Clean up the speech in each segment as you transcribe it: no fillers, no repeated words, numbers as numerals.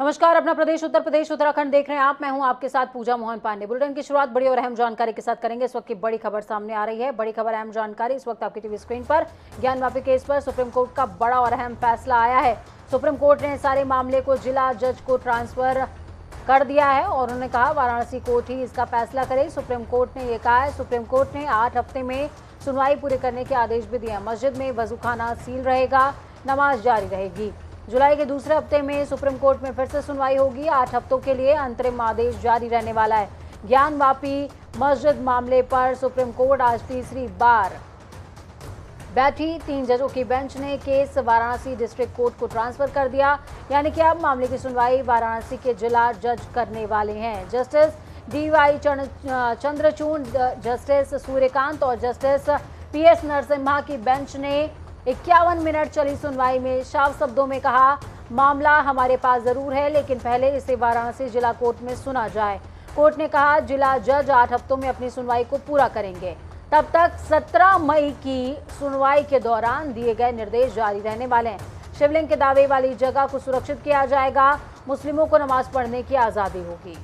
नमस्कार, अपना प्रदेश उत्तर प्रदेश उत्तराखंड देख रहे हैं आप। मैं हूं आपके साथ पूजा मोहन पांडे। बुलेटिन की शुरुआत बड़ी और अहम जानकारी के साथ करेंगे। इस वक्त की बड़ी खबर सामने आ रही है। बड़ी खबर, अहम जानकारी इस वक्त आपकी टीवी स्क्रीन पर। ज्ञानवापी केस पर सुप्रीम कोर्ट का बड़ा और अहम फैसला आया है। सुप्रीम कोर्ट ने सारे मामले को जिला जज को ट्रांसफर कर दिया है और उन्होंने कहा वाराणसी कोर्ट ही इसका फैसला करे। सुप्रीम कोर्ट ने ये कहा है। सुप्रीम कोर्ट ने 8 हफ्ते में सुनवाई पूरी करने के आदेश भी दिए। मस्जिद में वजूखाना सील रहेगा, नमाज जारी रहेगी। जुलाई के दूसरे हफ्ते में सुप्रीम कोर्ट में फिर से सुनवाई होगी। 8 हफ्तों के लिए अंतरिम आदेश जारी रहने वाला है। ज्ञानवापी मस्जिद मामले पर सुप्रीम कोर्ट आज तीसरी बार बैठी। 3 जजों की बेंच ने केस वाराणसी डिस्ट्रिक्ट कोर्ट को ट्रांसफर कर दिया, यानी कि अब मामले की सुनवाई वाराणसी के जिला जज करने वाले हैं। Justice DY Chandrachud, justice Suryakant और जस्टिस PS नरसिम्हा की बेंच ने 51 मिनट चली सुनवाई में साफ शब्दों में कहा, मामला हमारे पास जरूर है, लेकिन पहले इसे वाराणसी जिला कोर्ट में सुना जाए। कोर्ट ने कहा जिला जज 8 हफ्तों में अपनी सुनवाई को पूरा करेंगे। तब तक 17 मई की सुनवाई के दौरान दिए गए निर्देश जारी रहने वाले हैं। शिवलिंग के दावे वाली जगह को सुरक्षित किया जाएगा। मुस्लिमों को नमाज पढ़ने की आजादी होगी।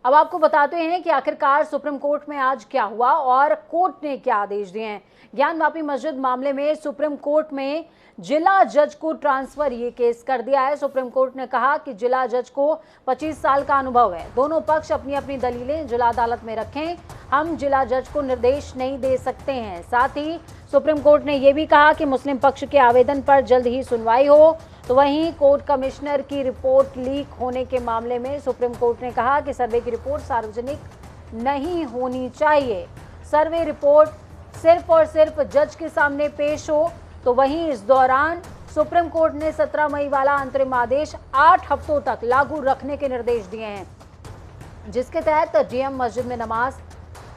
अब आपको बताते हैं कि आखिरकार सुप्रीम कोर्ट में आज क्या हुआ और कोर्ट ने क्या आदेश दिए हैं। ज्ञानवापी मस्जिद मामले में सुप्रीम कोर्ट में जिला जज को ट्रांसफर ये केस कर दिया है। सुप्रीम कोर्ट ने कहा कि जिला जज को 25 साल का अनुभव है। दोनों पक्ष अपनी अपनी दलीलें जिला अदालत में रखें। हम जिला जज को निर्देश नहीं दे सकते हैं। साथ ही सुप्रीम कोर्ट ने यह भी कहा कि मुस्लिम पक्ष के आवेदन पर जल्द ही सुनवाई हो। तो वहीं कोर्ट कमिश्नर की रिपोर्ट लीक होने के मामले में सुप्रीम कोर्ट ने कहा कि सर्वे की रिपोर्ट सार्वजनिक नहीं होनी चाहिए। सर्वे रिपोर्ट सिर्फ और सिर्फ जज के सामने पेश हो। तो वहीं इस दौरान सुप्रीम कोर्ट ने 17 मई वाला अंतरिम आदेश 8 हफ्तों तक लागू रखने के निर्देश दिए हैं, जिसके तहत DM मस्जिद में नमाज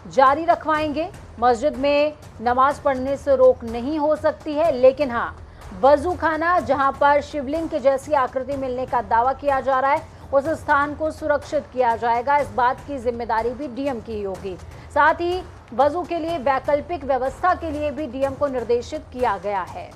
जारी रखवाएंगे। मस्जिद में नमाज पढ़ने से रोक नहीं हो सकती है, लेकिन हाँ, वजूखाना जहां पर शिवलिंग की जैसी आकृति मिलने का दावा किया जा रहा है, उस स्थान को सुरक्षित किया जाएगा। इस बात की जिम्मेदारी भी DM की होगी। साथ ही वजू के लिए वैकल्पिक व्यवस्था के लिए भी DM को निर्देशित किया गया है।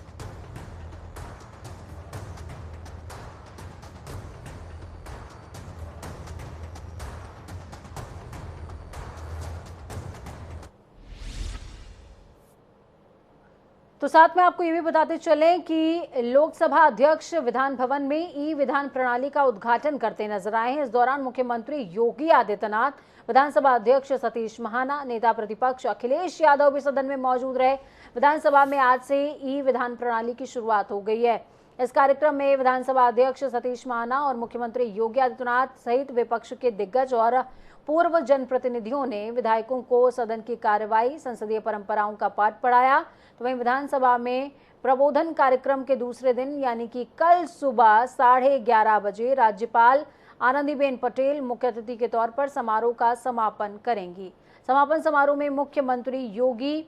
तो साथ में आपको ये भी बताते चलें कि लोकसभा अध्यक्ष विधान भवन में ई-विधान प्रणाली का उद्घाटन करते नजर आए हैं। इस दौरान मुख्यमंत्री योगी आदित्यनाथ, विधानसभा अध्यक्ष सतीश महाना, नेता प्रतिपक्ष अखिलेश यादव भी सदन में मौजूद रहे। विधानसभा में आज से ई-विधान प्रणाली की शुरुआत हो गई है। इस कार्यक्रम में विधानसभा अध्यक्ष सतीश महाना और मुख्यमंत्री योगी आदित्यनाथ सहित विपक्ष के दिग्गज और पूर्व जनप्रतिनिधियों ने विधायकों को सदन की कार्यवाही, संसदीय परंपराओं का पाठ पढ़ाया। तो वहीं विधानसभा में प्रबोधन कार्यक्रम के दूसरे दिन यानी कि कल सुबह 11:30 बजे राज्यपाल आनंदीबेन पटेल मुख्य अतिथि के तौर पर समारोह का समापन करेंगी। समापन समारोह में मुख्यमंत्री योगी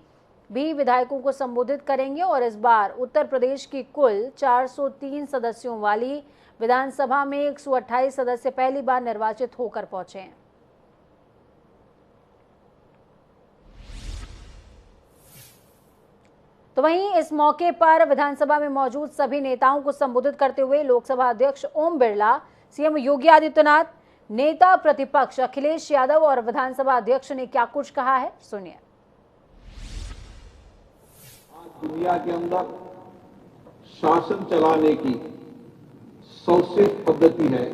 भी विधायकों को संबोधित करेंगे और इस बार उत्तर प्रदेश की कुल 403 सदस्यों वाली विधानसभा में 128 सदस्य पहली बार निर्वाचित होकर पहुंचे हैं। तो वहीं इस मौके पर विधानसभा में मौजूद सभी नेताओं को संबोधित करते हुए लोकसभा अध्यक्ष ओम बिरला, CM योगी आदित्यनाथ, नेता प्रतिपक्ष अखिलेश यादव और विधानसभा अध्यक्ष ने क्या कुछ कहा है, सुनिए। आज दुनिया के अंदर शासन चलाने की सर्वश्रेष्ठ पद्धति है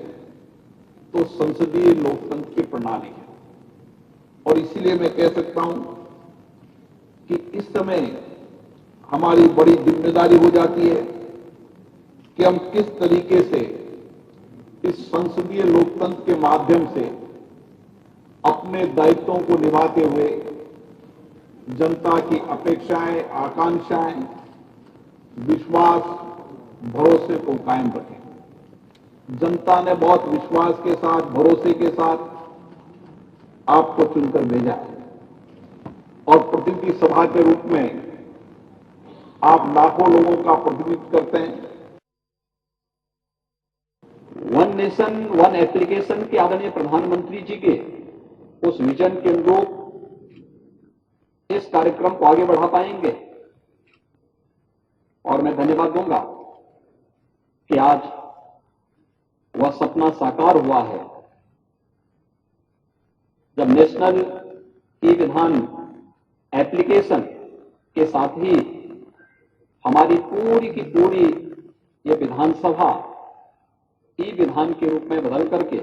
तो संसदीय लोकतंत्र की प्रणाली है। और इसीलिए मैं कह सकता हूं कि इस समय हमारी बड़ी जिम्मेदारी हो जाती है कि हम किस तरीके से इस संसदीय लोकतंत्र के माध्यम से अपने दायित्वों को निभाते हुए जनता की अपेक्षाएं, आकांक्षाएं, विश्वास, भरोसे को कायम रखें। जनता ने बहुत विश्वास के साथ, भरोसे के साथ आपको चुनकर भेजा है और प्रतिनिधि सभा के रूप में आप लाखों लोगों का प्रतिनिधित्व करते हैं। वन नेशन वन एप्लीकेशन के आदरणीय प्रधानमंत्री जी के उस विजन के अनुरूप इस कार्यक्रम को आगे बढ़ा पाएंगे। और मैं धन्यवाद दूंगा कि आज वह सपना साकार हुआ है जब नेशनल ई विधान एप्लीकेशन के साथ ही हमारी पूरी की पूरी ये विधानसभा ई विधान के रूप में बदल करके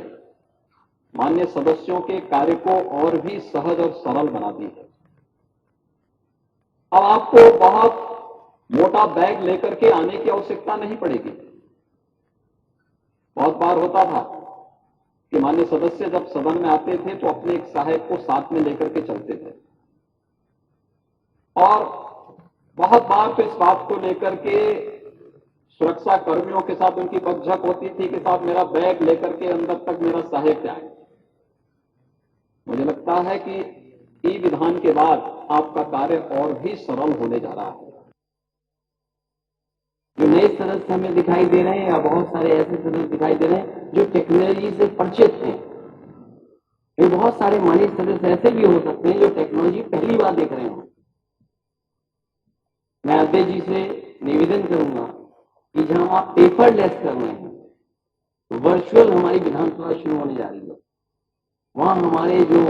माननीय सदस्यों के कार्य को और भी सहज और सरल बनाती है। अब आपको बहुत मोटा बैग लेकर के आने की आवश्यकता नहीं पड़ेगी। बहुत बार होता था कि माननीय सदस्य जब सदन में आते थे तो अपने एक सहायक को साथ में लेकर के चलते थे, और बहुत बार तो इस बात को लेकर के सुरक्षा कर्मियों के साथ उनकी बकझक होती थी कि साहब मेरा बैग लेकर के अंदर तक मेरा सहायक जाए। मुझे लगता है कि ई विधान के बाद आपका कार्य और भी सरल होने जा रहा है। जो नए सदस्य हमें दिखाई दे रहे हैं या बहुत सारे ऐसे सदस्य दिखाई दे रहे हैं जो टेक्नोलॉजी से परिचित हैं, ये बहुत सारे माननीय सदस्य ऐसे भी हो सकते हैं जो टेक्नोलॉजी पहली बार देख रहे हो। मैं अध्यक्ष जी से निवेदन करूंगा कि जहां आप पेपरलेस कर रहे हैं, वर्चुअल हमारी विधानसभा शुरू होने जा रही है, वहां हमारे जो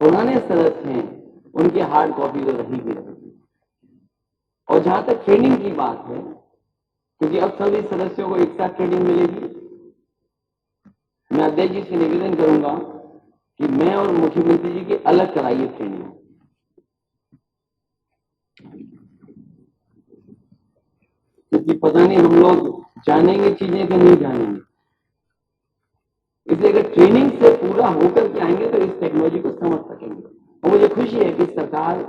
पुराने सदस्य हैं उनके हार्ड कॉपी तो रहेगी। और जहां तक ट्रेनिंग की बात है, क्योंकि अब सभी सदस्यों को एक साथ ट्रेनिंग मिलेगी, मैं अध्यक्ष जी से निवेदन करूंगा कि मैं और मुख्यमंत्री जी की अलग कराइए ट्रेनिंग। क्योंकि पता नहीं हम लोग जानेंगे चीजें कि नहीं जानेंगे, इसलिए अगर ट्रेनिंग से पूरा होकर के आएंगे तो इस टेक्नोलॉजी को समझ सकेंगे। और मुझे खुशी है कि सरकार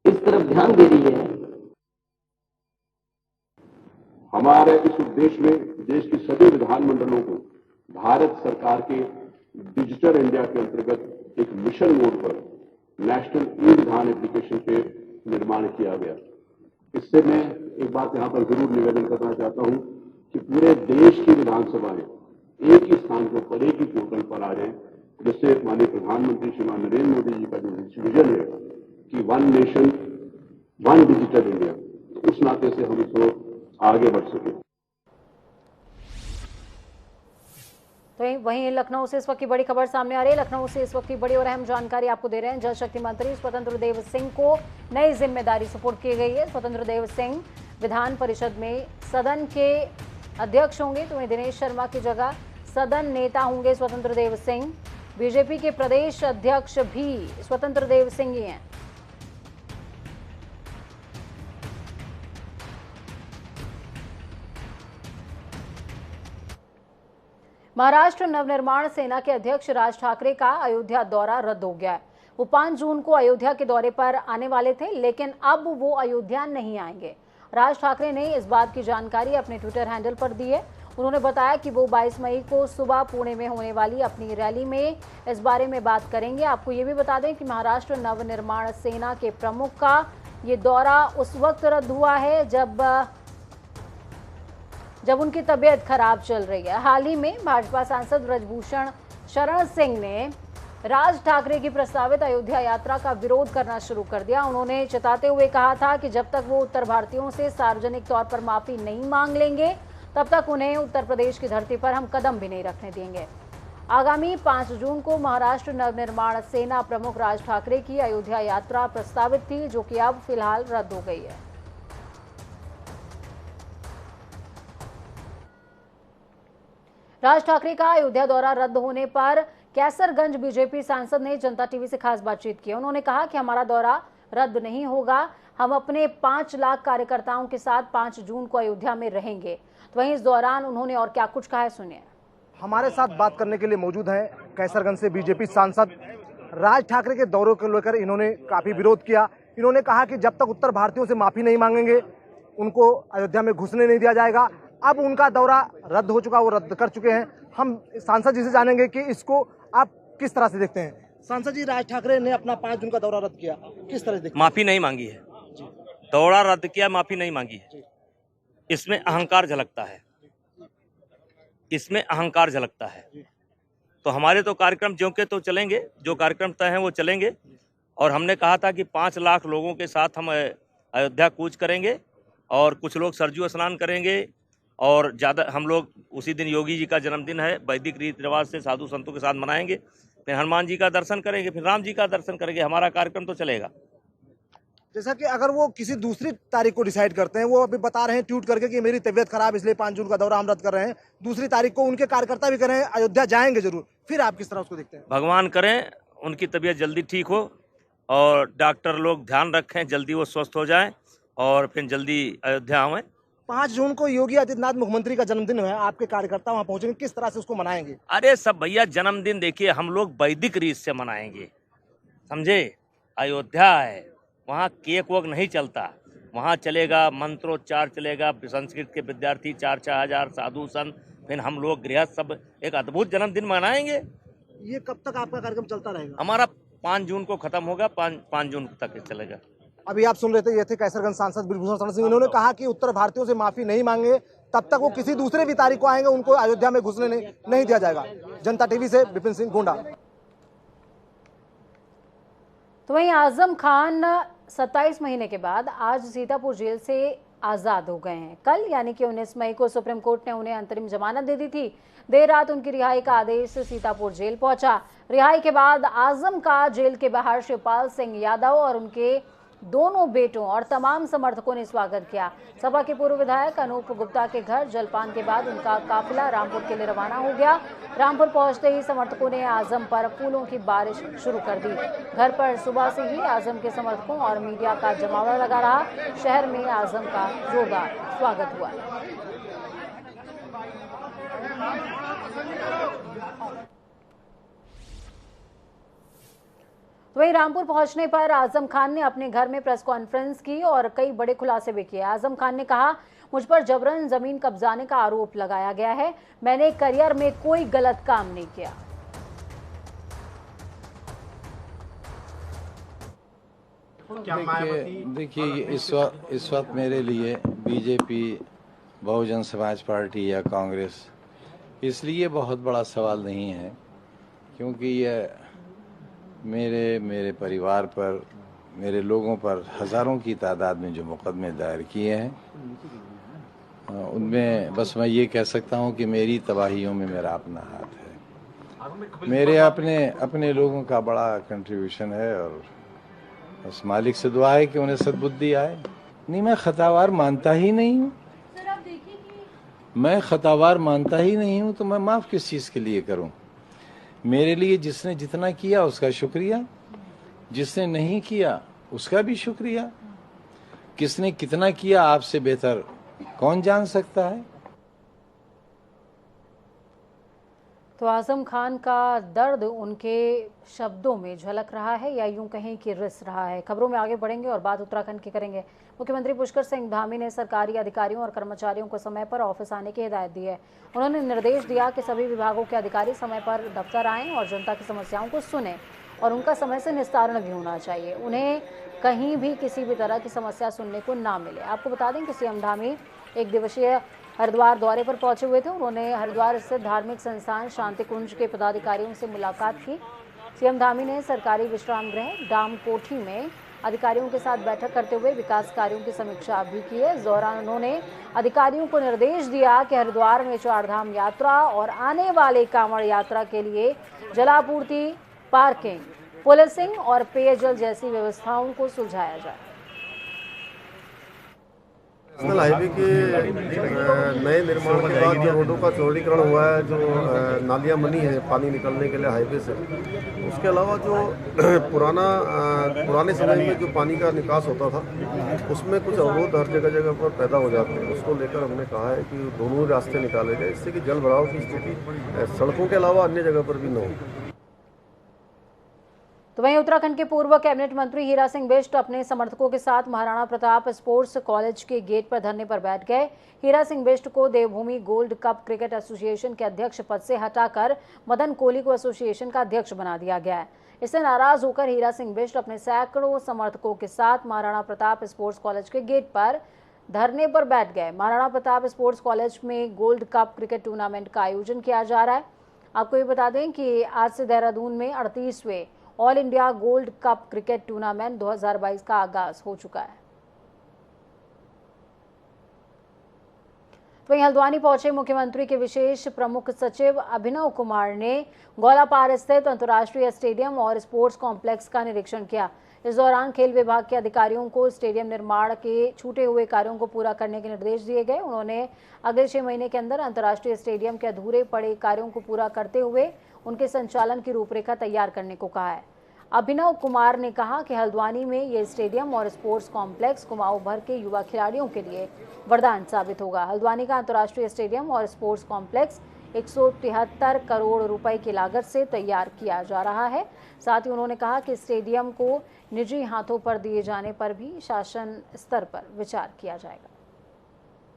इस तरफ ध्यान दे रही है। हमारे इस उद्देश्य में देश के सभी विधानमंडलों को भारत सरकार के डिजिटल इंडिया के अंतर्गत एक मिशन मोड पर नेशनल ई विधान एप्लीकेशन के निर्माण किया गया। इससे मैं एक बात यहां पर जरूर निवेदन करना चाहता हूं कि पूरे देश की विधानसभाएं एक ही स्थान पर एक ही पोर्टल पर आ जाए, जिससे माननीय प्रधानमंत्री श्रीमान नरेंद्र मोदी जी का जो विजन है कि one nation one digital India, तो उस नाते से हम इसको आगे बढ़ सके। तो वहीं लखनऊ से इस वक्त की बड़ी खबर सामने आ रही है। लखनऊ से इस वक्त की बड़ी और अहम जानकारी आपको दे रहे हैं। जल शक्ति मंत्री स्वतंत्र देव सिंह को नई जिम्मेदारी सुपुर्द की गई है। स्वतंत्र देव सिंह विधान परिषद में सदन के अध्यक्ष होंगे, तो वहीं दिनेश शर्मा की जगह सदन नेता होंगे स्वतंत्र देव सिंह। बीजेपी के प्रदेश अध्यक्ष भी स्वतंत्र देव सिंह ही हैं। महाराष्ट्र नवनिर्माण सेना के अध्यक्ष राज ठाकरे का अयोध्या दौरा रद्द हो गया है। वो 5 जून को अयोध्या के दौरे पर आने वाले थे, लेकिन अब वो अयोध्या नहीं आएंगे। राज ठाकरे ने इस बात की जानकारी अपने ट्विटर हैंडल पर दी है। उन्होंने बताया कि वो 22 मई को सुबह पुणे में होने वाली अपनी रैली में इस बारे में बात करेंगे। आपको ये भी बता दें कि महाराष्ट्र नवनिर्माण सेना के प्रमुख का ये दौरा उस वक्त रद्द हुआ है जब उनकी तबीयत खराब चल रही है। हाल ही में भाजपा सांसद ब्रजभूषण शरण सिंह ने राज ठाकरे की प्रस्तावित अयोध्या यात्रा का विरोध करना शुरू कर दिया। उन्होंने चेताते हुए कहा था कि जब तक वो उत्तर भारतीयों से सार्वजनिक तौर पर माफी नहीं मांग लेंगे, तब तक उन्हें उत्तर प्रदेश की धरती पर हम कदम भी नहीं रखने देंगे। आगामी 5 जून को महाराष्ट्र नवनिर्माण सेना प्रमुख राज ठाकरे की अयोध्या यात्रा प्रस्तावित थी, जो कि अब फिलहाल रद्द हो गई है। राज ठाकरे का अयोध्या दौरा रद्द होने पर कैसरगंज बीजेपी सांसद ने जनता टीवी से खास बातचीत की। उन्होंने कहा कि हमारा दौरा रद्द नहीं होगा, हम अपने 5 लाख कार्यकर्ताओं के साथ 5 जून को अयोध्या में रहेंगे। तो वहीं इस दौरान उन्होंने और क्या कुछ कहा है, सुनिए। हमारे साथ बात करने के लिए मौजूद हैं कैसरगंज से बीजेपी सांसद। राज ठाकरे के दौरे को लेकर इन्होंने काफी विरोध किया। इन्होंने कहा कि जब तक उत्तर भारतीयों से माफी नहीं मांगेंगे, उनको अयोध्या में घुसने नहीं दिया जाएगा। अब उनका दौरा रद्द हो चुका, वो रद्द कर चुके हैं। हम सांसद जी से जानेंगे कि इसको आप किस तरह से देखते हैं। सांसद जी, राज ठाकरे ने अपना 5 जून का दौरा रद्द किया, किस तरह से देखते हैं? माफी नहीं मांगी है, दौरा रद्द किया, माफी नहीं मांगी है। इसमें अहंकार झलकता है, इसमें अहंकार झलकता है। तो हमारे तो कार्यक्रम ज्यों के तो चलेंगे, जो कार्यक्रम तय हैं वो चलेंगे। और हमने कहा था कि 5 लाख लोगों के साथ हम अयोध्या कूच करेंगे और कुछ लोग सरजू स्नान करेंगे और ज़्यादा हम लोग उसी दिन योगी जी का जन्मदिन है, वैदिक रीति रिवाज से साधु संतों के साथ मनाएंगे, फिर हनुमान जी का दर्शन करेंगे, फिर राम जी का दर्शन करेंगे। हमारा कार्यक्रम तो चलेगा। जैसा कि अगर वो किसी दूसरी तारीख को डिसाइड करते हैं, वो अभी बता रहे हैं ट्वीट करके कि मेरी तबीयत खराब इसलिए 5 जून का दौरा हम रद्द कर रहे हैं, दूसरी तारीख को उनके कार्यकर्ता भी कह रहे हैं अयोध्या जाएंगे जरूर, फिर आप किस तरह उसको देखते हैं? भगवान करें उनकी तबीयत जल्दी ठीक हो और डॉक्टर लोग ध्यान रखें जल्दी वो स्वस्थ हो जाएं और फिर जल्दी अयोध्या आवें। 5 जून को योगी आदित्यनाथ मुख्यमंत्री का जन्मदिन है, आपके कार्यकर्ता वहां पहुंचेंगे, किस तरह से उसको मनाएंगे? अरे सब भैया, जन्मदिन देखिए हम लोग वैदिक रीत से मनाएंगे, समझे। अयोध्या है, वहाँ केक वोक नहीं चलता, वहाँ चलेगा मंत्रोच्चार चलेगा, संस्कृत के विद्यार्थी 4-4 हजार साधु संत, फिर हम लोग गृहस्थ सब एक अद्भुत जन्मदिन मनाएंगे। ये कब तक आपका कार्यक्रम चलता रहेगा? हमारा 5 जून को खत्म होगा, 5 जून तक चलेगा। अभी आप सुन रहे थे, ये थे कैसरगंज सांसद ब्रिजभूषण शरण सिंह। इन्होंने कहा कि उत्तर भारतीयों से माफी नहीं मांगे तब तक वो किसी दूसरे भी तारीख को आएंगे, उनको अयोध्या में घुसने नहीं दिया जाएगा। जनता टीवी से विपिन सिंह गोंडा। तो वहीं आजम खान 27 महीने के बाद आज सीतापुर जेल से आजाद हो गए हैं। कल यानी कि 19 मई को सुप्रीम कोर्ट ने उन्हें अंतरिम जमानत दे दी थी। देर रात उनकी रिहाई का आदेश सीतापुर जेल पहुंचा। रिहाई के बाद आजम का जेल के बाहर शिवपाल सिंह यादव और उनके दोनों बेटों और तमाम समर्थकों ने स्वागत किया। सपा के पूर्व विधायक अनूप गुप्ता के घर जलपान के बाद उनका काफिला रामपुर के लिए रवाना हो गया। रामपुर पहुंचते ही समर्थकों ने आजम पर फूलों की बारिश शुरू कर दी। घर पर सुबह से ही आजम के समर्थकों और मीडिया का जमावड़ा लगा रहा। शहर में आजम का जोरदार स्वागत हुआ। वहीं रामपुर पहुंचने पर आजम खान ने अपने घर में प्रेस कॉन्फ्रेंस की और कई बड़े खुलासे भी किए। आजम खान ने कहा, मुझ पर जबरन जमीन कब्जाने का आरोप लगाया गया है, मैंने करियर में कोई गलत काम नहीं किया। देखिए इस वक्त मेरे लिए बीजेपी, बहुजन समाज पार्टी या कांग्रेस इसलिए बहुत बड़ा सवाल नहीं है क्योंकि ये मेरे परिवार पर, मेरे लोगों पर हज़ारों की तादाद में जो मुकदमे दायर किए हैं उनमें बस मैं ये कह सकता हूँ कि मेरी तबाहियों में मेरा अपना हाथ है। मेरे अपने लोगों का बड़ा कंट्रीब्यूशन है और बस मालिक से दुआ है कि उन्हें सद्बुद्धि आए। नहीं, मैं खतावार मानता ही नहीं हूँ। मैं खतावार मानता ही नहीं हूँ तो मैं माफ़ किस चीज़ के लिए करूँ? मेरे लिए जिसने जितना किया उसका शुक्रिया, जिसने नहीं किया उसका भी शुक्रिया। किसने कितना किया आपसे बेहतर कौन जान सकता है? तो आजम खान का दर्द उनके शब्दों में झलक रहा है या यूं कहें कि रिस रहा है। खबरों में आगे बढ़ेंगे और बात उत्तराखंड की करेंगे। मुख्यमंत्री पुष्कर सिंह धामी ने सरकारी अधिकारियों और कर्मचारियों को समय पर ऑफिस आने की हिदायत दी है। उन्होंने निर्देश दिया कि सभी विभागों के अधिकारी समय पर दफ्तर आएं और जनता की समस्याओं को सुनें और उनका समय से निस्तारण भी होना चाहिए। उन्हें कहीं भी किसी भी तरह की समस्या सुनने को ना मिले। आपको बता दें कि सीएम धामी 1 दिवसीय हरिद्वार दौरे पर पहुंचे हुए थे। उन्होंने हरिद्वार स्थित धार्मिक संस्थान शांति कुंज के पदाधिकारियों से मुलाकात की। सीएम धामी ने सरकारी विश्राम गृह डाम कोठी में अधिकारियों के साथ बैठक करते हुए विकास कार्यों की समीक्षा भी की है। इस दौरान उन्होंने अधिकारियों को निर्देश दिया कि हरिद्वार में 4 धाम यात्रा और आने वाले कांवड़ यात्रा के लिए जलापूर्ति, पार्किंग, पुलिसिंग और पेयजल जैसी व्यवस्थाओं को सुलझाया जाए। नेशनल हाईवे के नए निर्माण के बाद जो रोडों का चौड़ीकरण हुआ है, जो नालियां बनी है पानी निकलने के लिए हाईवे से, उसके अलावा जो पुराने समय में जो पानी का निकास होता था उसमें कुछ अवरोध हर जगह पर पैदा हो जाते हैं। उसको लेकर हमने कहा है कि दोनों रास्ते निकाले जाए, इससे कि जल भराव की स्थिति सड़कों के अलावा अन्य जगह पर भी न हो। तो वहीं उत्तराखंड के पूर्व कैबिनेट मंत्री हीरा सिंह बिष्ट अपने समर्थकों के साथ महाराणा प्रताप स्पोर्ट्स कॉलेज के गेट पर धरने पर बैठ गए। हीरा सिंह बिष्ट को देवभूमि गोल्ड कप क्रिकेट एसोसिएशन के अध्यक्ष पद से हटाकर मदन कोहली को एसोसिएशन का अध्यक्ष बना दिया गया है। इससे नाराज होकर हीरा सिंह बिष्ट अपने सैकड़ों समर्थकों के साथ महाराणा प्रताप स्पोर्ट्स कॉलेज के गेट पर धरने पर बैठ गए। महाराणा प्रताप स्पोर्ट्स कॉलेज में गोल्ड कप क्रिकेट टूर्नामेंट का आयोजन किया जा रहा है। आपको ये बता दें कि आज से देहरादून में 38वें all India gold cup cricket tournament 2022 का आगाज हो चुका है। वहीं हल्द्वानी पहुंचे मुख्यमंत्री के विशेष प्रमुख सचिव अभिनव कुमार ने गौलापार स्थित अंतर्राष्ट्रीय स्टेडियम और स्पोर्ट्स कॉम्प्लेक्स का निरीक्षण किया। इस दौरान खेल विभाग के अधिकारियों को स्टेडियम निर्माण के छूटे हुए कार्यों को पूरा करने के निर्देश दिए गए। उन्होंने अगले 6 महीने के अंदर अंतर्राष्ट्रीय स्टेडियम के अधूरे पड़े कार्यों को पूरा करते हुए उनके संचालन की रूपरेखा तैयार करने को कहा है। अभिनव कुमार ने कहा कि हल्द्वानी में ये स्टेडियम और स्पोर्ट्स कॉम्प्लेक्स कुमाऊं भर के युवा खिलाड़ियों के लिए वरदान साबित होगा। हल्द्वानी का अंतर्राष्ट्रीय स्टेडियम और स्पोर्ट्स कॉम्प्लेक्स 173 करोड़ रुपए की लागत से तैयार किया जा रहा है। साथ ही उन्होंने कहा कि स्टेडियम को निजी हाथों पर दिए जाने पर भी शासन स्तर पर विचार किया जाएगा।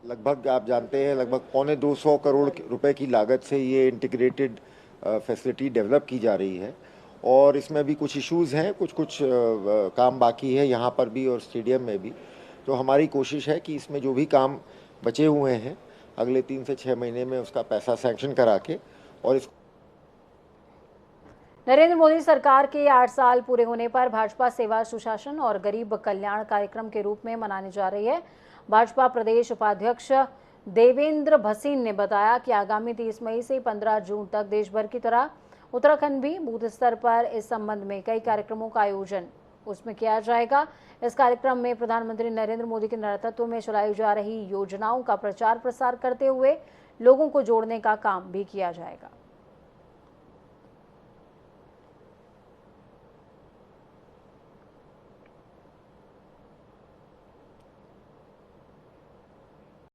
लगभग आप जानते हैं लगभग 225 करोड़ रुपए की लागत से ये इंटीग्रेटेड फैसिलिटी डेवलप की जा रही है और इसमें भी कुछ इश्यूज़ हैं, कुछ काम बाकी है यहाँ पर भी और स्टेडियम में भी। तो हमारी कोशिश है कि इसमें जो भी काम बचे हुए हैं अगले 3 से 6 महीने में उसका पैसा सैंक्शन करा के और इस नरेंद्र मोदी सरकार के 8 साल पूरे होने पर भाजपा सेवा सुशासन और गरीब कल्याण कार्यक्रम के रूप में मनाने जा रही है। भाजपा प्रदेश उपाध्यक्ष देवेंद्र भसीन ने बताया कि आगामी 30 मई से 15 जून तक देश भर की तरह उत्तराखंड भी बूथ स्तर पर इस संबंध में कई कार्यक्रमों का आयोजन उसमें किया जाएगा। इस कार्यक्रम में प्रधानमंत्री नरेंद्र मोदी के नेतृत्व में चलाई जा रही योजनाओं का प्रचार प्रसार करते हुए लोगों को जोड़ने का काम भी किया जाएगा।